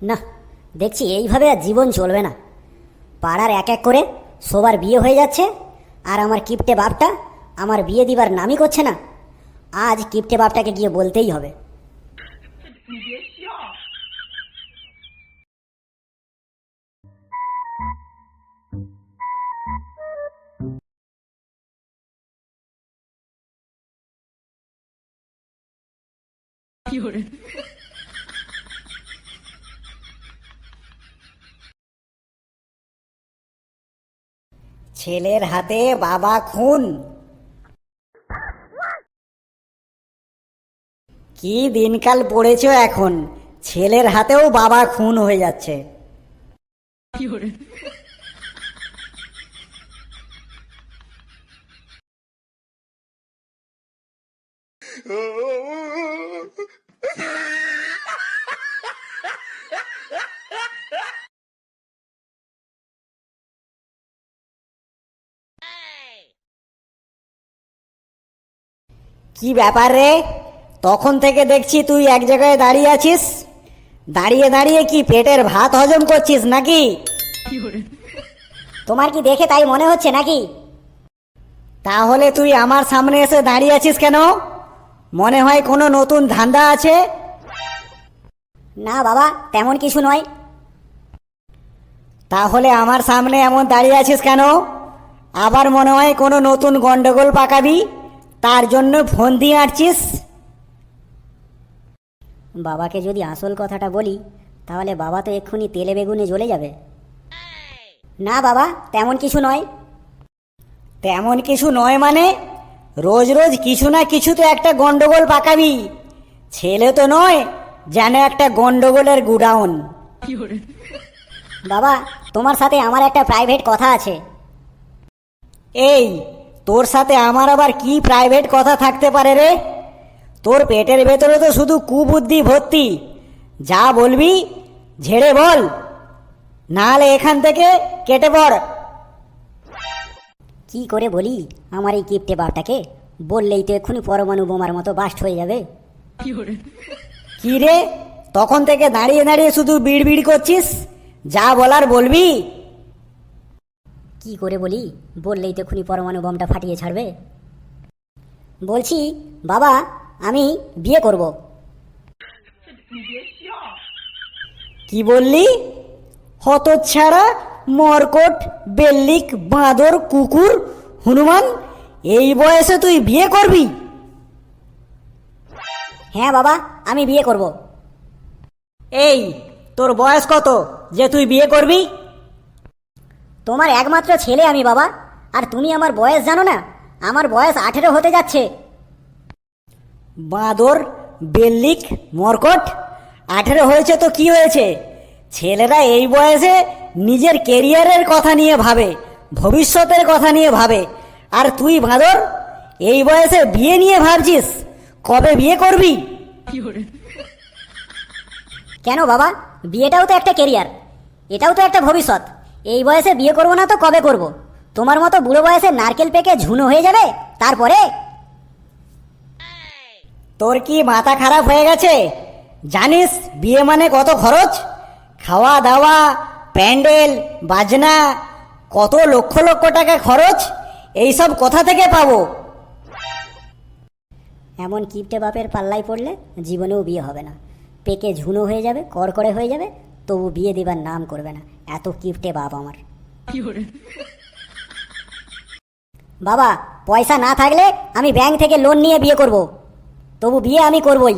না, দেখছি এইভাবে আর জীবন চলবে না। পাড়ার এক এক করে সবার বিয়ে হয়ে যাচ্ছে, আর আমার কিপটে বাপটা আমার বিয়ে দিবার নামই করছে না। আজ কিপটে বাপটাকে গিয়ে বলতেই হবে। ছেলের হাতে বাবা খুন, কি দিনকাল পড়েছ এখন। ছেলের হাতেও বাবা খুন হয়ে যাচ্ছে। কি ব্যাপার রে, তখন থেকে দেখছি তুই এক জায়গায় দাঁড়িয়ে আছিস। দাঁড়িয়ে দাঁড়িয়ে কি পেটের ভাত হজম করছিস নাকি? তোমার কি দেখে তাই মনে হচ্ছে নাকি? তাহলে তুই আমার সামনে এসে দাঁড়িয়ে আছিস কেন? মনে হয় কোনো নতুন ধান্দা আছে? না বাবা, তেমন কিছু নয়। তাহলে আমার সামনে এমন দাঁড়িয়ে আছিস কেন? আবার মনে হয় কোনো নতুন গন্ডগোল পাকাবি, তার জন্য ফোন দিয়ে আঁটছিস। বাবাকে যদি আসল কথাটা বলি, তাহলে বাবা তো এক্ষুনি তেলে বেগুনে জ্বলে যাবে। না বাবা, তেমন কিছু নয়। তেমন কিছু নয় মানে? রোজ রোজ কিছু না কিছু তো একটা গন্ডগোল পাকাবি। ছেলে তো নয় যেন একটা গন্ডগোলের গুডাউন। বাবা, তোমার সাথে আমার একটা প্রাইভেট কথা আছে। এই, তোর সাথে আমার আবার কি প্রাইভেট কথা থাকতে পারে রে? তোর পেটের ভেতরে তো শুধু কুবুদ্ধি ভর্তি। যা বলবি ঝেড়ে বল, নাহলে এখান থেকে কেটে পড়। কি করে বলি আমার এই কিপটে বাপটাকে? বললেই তো এক্ষুনি পরমাণু বোমার মতো বাস্ট হয়ে যাবে। কি রে, তখন থেকে দাঁড়িয়ে দাঁড়িয়ে শুধু বিড়বিড় করছিস? যা বলার বলবি। কি করে বলি? বললেই তো এক্ষুনি পরমাণু বোমটা ফাটিয়ে ছাড়বে। বলছি বাবা, আমি বিয়ে করব। কি বললি? হতচ্ছাড়া, মরকট, বেল্লিক, বাঁদর, কুকুর, হনুমান, এই বয়সে তুই বিয়ে করবি? হ্যাঁ বাবা, আমি বিয়ে করব। এই, তোর বয়স কত যে তুই বিয়ে করবি? তোমার একমাত্র ছেলে আমি বাবা, আর তুমি আমার বয়স জানো না? আমার বয়স 18 হতে যাচ্ছে। বাঁদর, বেল্লিক, মরকট, 18 হয়েছে তো কি হয়েছে? ছেলেরা এই বয়সে নিজের কেরিয়ারের কথা নিয়ে ভাবে, ভবিষ্যতের কথা নিয়ে ভাবে, আর তুই বাঁদর এই বয়সে বিয়ে নিয়ে ভাবছিস? কবে বিয়ে করবি? কেন বাবা, বিয়েটাও তো একটা কেরিয়ার, এটাও তো একটা ভবিষ্যৎ। এই বয়সে বিয়ে করবো না তো কবে করব? তোমার মতো বুড়ো বয়সে নারকেল পেকে ঝুনো হয়ে যাবে তারপরে। তোর কি মাথা খারাপ হয়ে গেছে? জানিস বিয়ে মানে কত খরচ? খাওয়া দাওয়া, প্যান্ডেল, বাজনা, কত লক্ষ লক্ষ টাকা খরচ। এইসব কোথা থেকে পাবো? এমন কিপটে বাপের পাল্লায় পড়লে জীবনেও বিয়ে হবে না। পেকে ঝুনো হয়ে যাবে, কড়কড়ে হয়ে যাবে, তবু বিয়ে দিবার নাম করবে না। এত কিপটে বাপ আমার। বাবা, পয়সা না থাকলে আমি ব্যাংক থেকে লোন নিয়ে বিয়ে করব, তবু বিয়ে আমি করবই।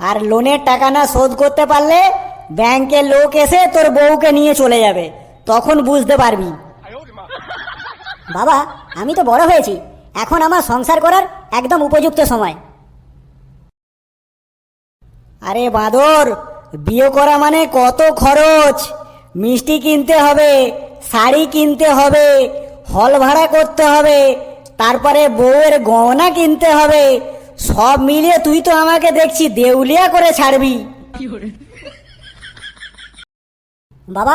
আর লোনের টাকা না শোধ করতে পারলে ব্যাংকের লোক এসে তোর বউকে নিয়ে চলে যাবে, তখন বুঝতে পারবি। বাবা, আমি তো বড় হয়েছি, এখন আমার সংসার করার একদম উপযুক্ত সময়। আরে বাঁদর, বিয়ে করা মানে কত খরচ। মিষ্টি কিনতে হবে, শাড়ি কিনতে হবে, হল ভাড়া করতে হবে, তারপরে বউয়ের গহনা কিনতে হবে। সব মিলিয়ে তুই তো আমাকে দেখছি দেউলিয়া করে ছাড়বি। বাবা,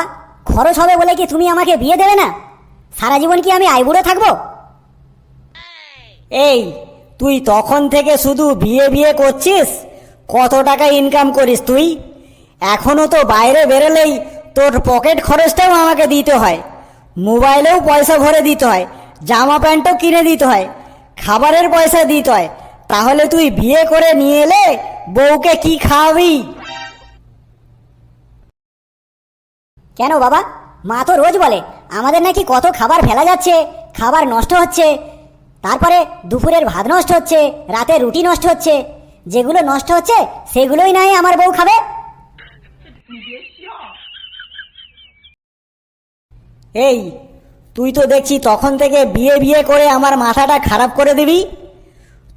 খরচ হবে বলে কি তুমি আমাকে বিয়ে দেবে না? সারা জীবন কি আমি আইবুড়ো থাকবো? এই, তুই তখন থেকে শুধু বিয়ে বিয়ে করছিস। কত টাকা ইনকাম করিস তুই? এখনো তো বাইরে বেরোলেই তোর পকেট খরচটাও আমাকে দিতে হয়, মোবাইলেও পয়সা ভরে দিতে হয়, জামা প্যান্টও কিনে দিতে হয়, খাবারের পয়সা দিতে হয়। তাহলে তুই বিয়ে করে নিয়ে এলে বউকে কি খাওয়াবি? কেন বাবা, মা তো রোজ বলে আমাদের নাকি কত খাবার ফেলা যাচ্ছে, খাবার নষ্ট হচ্ছে, তারপরে দুপুরের ভাত নষ্ট হচ্ছে, রাতে রুটি নষ্ট হচ্ছে। যেগুলো নষ্ট হচ্ছে সেগুলোই নাই আমার বউ খাবে। এই তুই তো দেখছি তখন থেকে বিয়ে বিয়ে করে আমার মাথাটা খারাপ করে দিবি।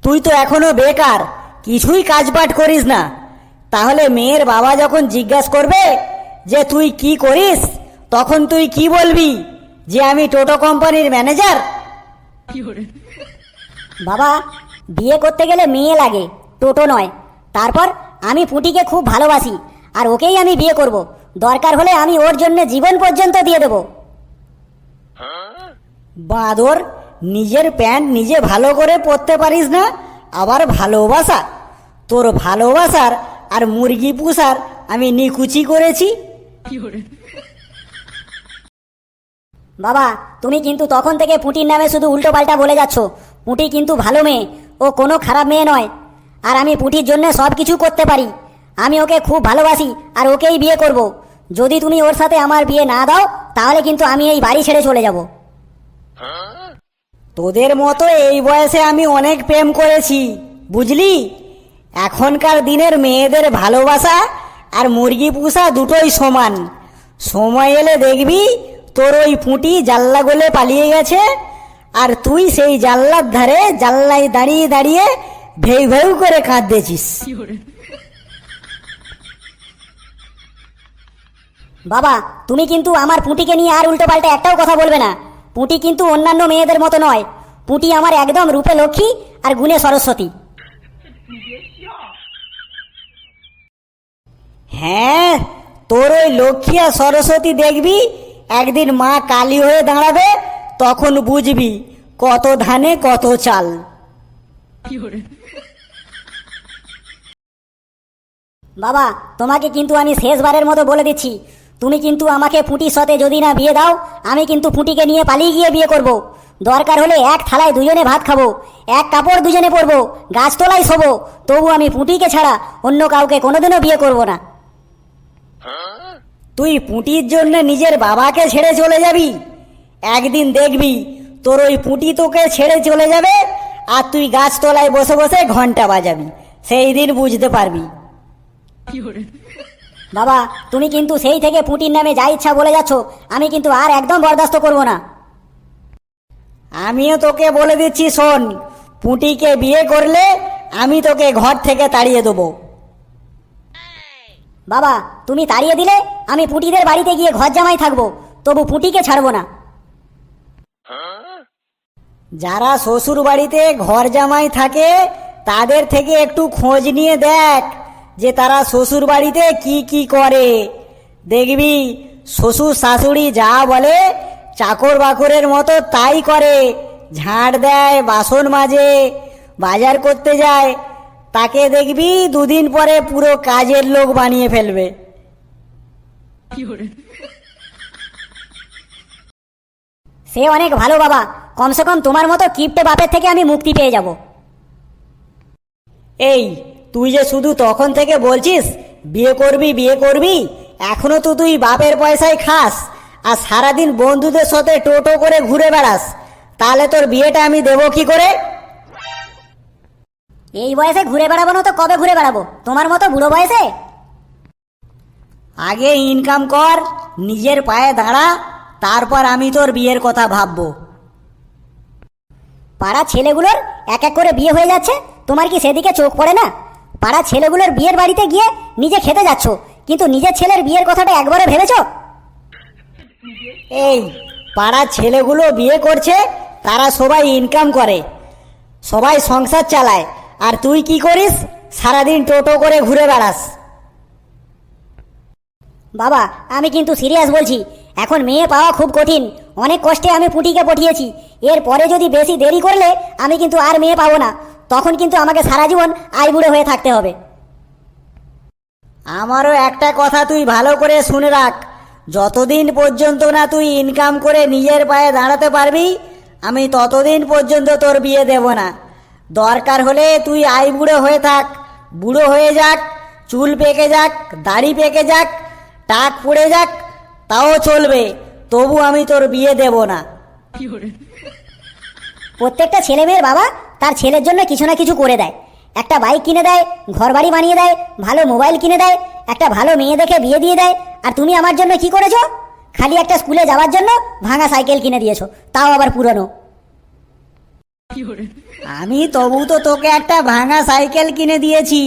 তুই তো এখনো বেকার, কিছুই কাজবাজ করিস না। তাহলে মেয়ের বাবা যখন জিজ্ঞাসা করবে যে তুই কি করিস, তখন তুই কি বলবি? যে আমি টোটো কোম্পানির ম্যানেজার? বাবা, বিয়ে করতে গেলে মেয়ে লাগে, টোটো নয়। তারপর আমি পুঁটিকে খুব ভালোবাসি, আর ওকেই আমি বিয়ে করব। দরকার হলে আমি ওর জন্য জীবন পর্যন্ত দিয়ে দেব। বাঁদর, নিজের প্যান্ট নিজে ভালো করে পরতে পারিস না, আবার ভালোবাসা? তোর ভালোবাসার আর মুরগি পুষার আমি নিকুচি করেছি। বাবা, তুমি কিন্তু তখন থেকে পুঁটির নামে শুধু উল্টো পাল্টা বলে যাচ্ছ। পুঁটি কিন্তু ভালো মেয়ে, ও কোনো খারাপ মেয়ে নয়। আর আমি পুঁটির জন্য সব কিছু করতে পারি। আমি ওকে খুব ভালোবাসি আর ওকেই বিয়ে করব। যদি তুমি ওর সাথে আমার বিয়ে না দাও, তাহলে কিন্তু আমি এই বাড়ি ছেড়ে চলে যাব। তোদের মতো এই বয়সে আমি অনেক প্রেম করেছি, বুঝলি? এখনকার দিনের মেয়েদের ভালোবাসা আর মুরগি পুষা দুটোই সমান। সময় এলে দেখবি তোর ওই পুঁটি জানলা গলে পালিয়ে গেছে, আর তুই সেই জানলার ধারে জানলায় দাঁড়িয়ে দাঁড়িয়ে ভেউ ভেউ করে কাঁদতেছিস। বাবা, তুমি কিন্তু আমার পুঁটিকে নিয়ে আর উল্টো পাল্টা একটাও কথা বলবে না। পুঁটি কিন্তু অন্যান্য মেয়েদের মতো নয়। পুঁটি আমার একদম রূপে লক্ষ্মী আর গুণে সরস্বতী। হ্যাঁ, তোর ওই লক্ষ্মী আর সরস্বতী দেখবি একদিন মা কালী হয়ে দাঁড়াবে, তখন বুঝবি কত ধানে কত চাল। বাবা, তোমাকে কিন্তু আমি শেষবারের মতো বলে দিচ্ছি, তুমি কিন্তু আমাকে পুঁটির সাথে যদি না বিয়ে দাও, আমি কিন্তু পুঁটিকে নিয়ে পালিয়ে গিয়ে বিয়ে করব। দরকার হলে এক থালায় দুজনে ভাত খাবো, এক কাপড় দুজনে পরবো, গাছতলায় শোবো, তবু আমি পুঁটিকে ছাড়া অন্য কাউকে কোনোদিনও বিয়ে করব না। তুই পুঁটির জন্য নিজের বাবাকে ছেড়ে চলে যাবি? একদিন দেখবি তোর ওই পুঁটি তোকে ছেড়ে চলে যাবে, আর তুই গাছতলায় বসে বসে ঘন্টা বাজাবি। সেই দিন বুঝতে পারবি। বাবা, তুমি কিন্তু সেই থেকে পুঁটির নামে যা ইচ্ছা বলে যাচ্ছ, আমি কিন্তু আর একদম বরদাস্ত করব না। আমিও তোকে বলে দিচ্ছি, শোন, পুঁটিকে বিয়ে করলে আমি তোকে ঘর থেকে তাড়িয়ে দেবো। বাবা, তুমি তাড়িয়ে দিলে আমি পুঁটিদের বাড়িতে গিয়ে ঘর জামাই থাকবো, তবু পুঁটিকে ছাড়বো না। যারা শ্বশুর বাড়িতে ঘর জামাই থাকে তাদের থেকে একটু খোঁজ নিয়ে দেখ যে তারা শ্বশুর বাড়িতে কি কি করে। দেখবি শ্বশুর শাশুড়ি যা বলে চাকর বাকরের মতো তাই করে। ঝাড় দেয়, বাসন মাজে, বাজার করতে যায়, তাকে দেখবি দুদিন পরে পুরো কাজের লোক বানিয়ে ফেলবে। সে অনেক ভালো বাবা, কমসে কম তোমার মতো কিপটে বাপের থেকে আমি মুক্তি পেয়ে যাব। এই তুই যে শুধু তখন থেকে বলছিস বিয়ে করবি বিয়ে করবি, এখনো তো তুই বাপের পয়সায় খাস আর সারাদিন বন্ধুদের সাথে টোটো করে ঘুরে বেড়াস, তাহলে তোর বিয়েটা আমি দেবো কি করে? এই বয়সে ঘুরে বেড়াবো না তো কবে ঘুরে বেড়াবো? তোমার মতো বুড়ো বয়সে? আগে ইনকাম কর, নিজের পায়ে দাঁড়া, তারপর আমি তোর বিয়ের কথা ভাববো। পাড়া ছেলেগুলোর এক এক করে বিয়ে হয়ে যাচ্ছে, তোমার কি সেদিকে চোখ পড়ে না? পাড়া ছেলেগুলোর বিয়ের বাড়িতে গিয়ে নিজে খেতে যাচ্ছ, কিন্তু নিজের ছেলের বিয়ের কথাটা একবারে ভেবেছো? এই পাড়ার ছেলেগুলো বিয়ে করছে, তারা সবাই ইনকাম করে, সবাই সংসার চালায়, আর তুই কি করিস? সারাদিন টোটো করে ঘুরে বেড়াস। বাবা, আমি কিন্তু সিরিয়াস বলছি, এখন মেয়ে পাওয়া খুব কঠিন। অনেক কষ্টে আমি পুঁটিকে পটিয়েছি, এরপরে যদি বেশি দেরি করলে আমি কিন্তু আর মেয়ে পাবো না, তখন কিন্তু আমাকে সারা জীবন আইবুড়ো হয়ে থাকতে হবে। আমারও একটা কথা তুই ভালো করে শুনে রাখ, যতদিন পর্যন্ত না তুই ইনকাম করে নিজের পায়ে দাঁড়াতে পারবি আমি ততদিন পর্যন্ত তোর বিয়ে দেব না। দরকার হলে তুই বুড়ো হয়ে থাক, বুড়ো হয়ে যাক, চুল পেকে যাক, দাড়ি পেকে যাক, টাক পড়ে যাক, তাও চলবে, তবু আমি তোর বিয়ে দেব না। প্রত্যেকটা ছেলে মেয়ের বাবা তার ছেলের জন্য কিছু না কিছু করে দেয়। একটা বাইক কিনে দেয়, ঘর বাড়ি বানিয়ে দেয়, ভালো মোবাইল কিনে দেয়, একটা ভালো মেয়ে দেখে বিয়ে দিয়ে দেয়। আর তুমি আমার জন্য কি করেছো? খালি একটা স্কুলে যাওয়ার জন্য ভাঙা সাইকেল কিনে দিয়েছো, তাও আবার পুরনো। আমি তবু তো তোকে একটা ভাঙা সাইকেল কিনে দিয়েছি।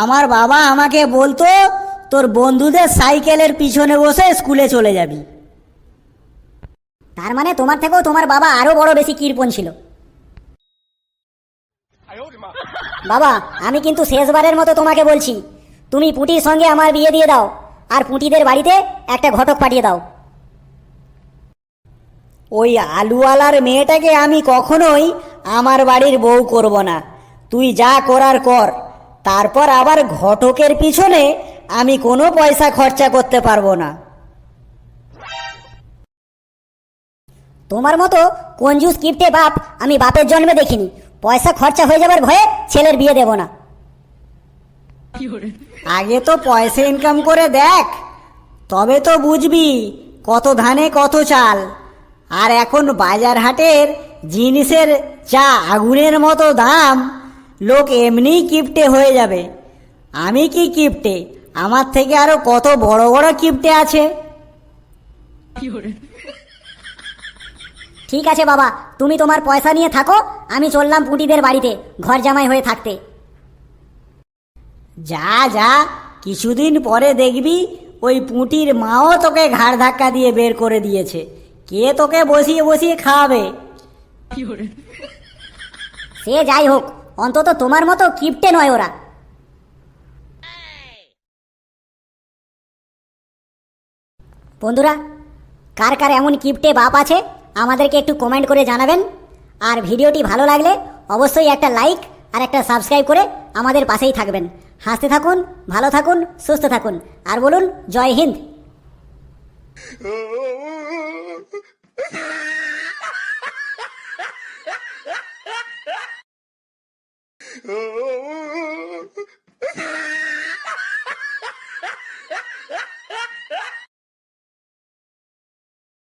আমার বাবা আমাকে বলতো তোর বন্ধুদের সাইকেলের পিছনে বসে স্কুলে চলে যাবি। তার মানে তোমার থেকেও তোমার বাবা আরো বড় বেশি কৃপণ ছিল। বাবা, আমি কিন্তু শেষবারের মতো তোমাকে বলছি, তুমি পুটির সঙ্গে আমার বিয়ে দিয়ে দাও, আর পুটিদের বাড়িতে একটা ঘটক পাঠিয়ে দাও। ওই আলুওয়ালার মেয়েটাকে আমি কখনোই আমার বাড়ির বউ করব না। তুই যা করার কর, তারপর আবার ঘটকের পিছনে আমি কোনো পয়সা খরচা করতে পারবো না। তোমার মতো কঞ্জুস কিপটে বাপ আমি বাপের জন্মে দেখিনি। পয়সা খরচা হয়ে যাবার ভয়ে ছেলের বিয়ে দেব না। আগে তো পয়সা ইনকাম করে দেখ, তবে তো বুঝবি কত ধানে কত চাল। আর এখন বাজার হাটের জিনিসের যা আগুনের মতো দাম, লোক এমনিই কিপটে হয়ে যাবে। আমি কি কিপটে, আমার থেকে আরো কত বড় বড় কিপটে আছে। ঠিক আছে বাবা, তুমি তোমার পয়সা নিয়ে থাকো, আমি চললাম পুটিদের বাড়িতে ঘর জামাই হয়ে থাকতে। যা যা, কিছুদিন পরে দেখবি ওই পুঁটির মাও তোকে ঘাড় ধাক্কা দিয়ে বের করে দিয়েছে। কে তোকে বসিয়ে বসিয়ে খাওয়াবে? সে যাই হোক, অন্তত তোমার মতো কিপটে নয় ওরা। বন্ধুরা, কার কার এমন কিপটে বাপ আছে আমাদেরকে একটু কমেন্ট করে জানাবেন। আর ভিডিওটি ভালো লাগলে অবশ্যই একটা লাইক আর একটা সাবস্ক্রাইব করে আমাদের পাশেই থাকবেন। হাসতে থাকুন, ভালো থাকুন, সুস্থ থাকুন, আর বলুন জয় হিন্দ।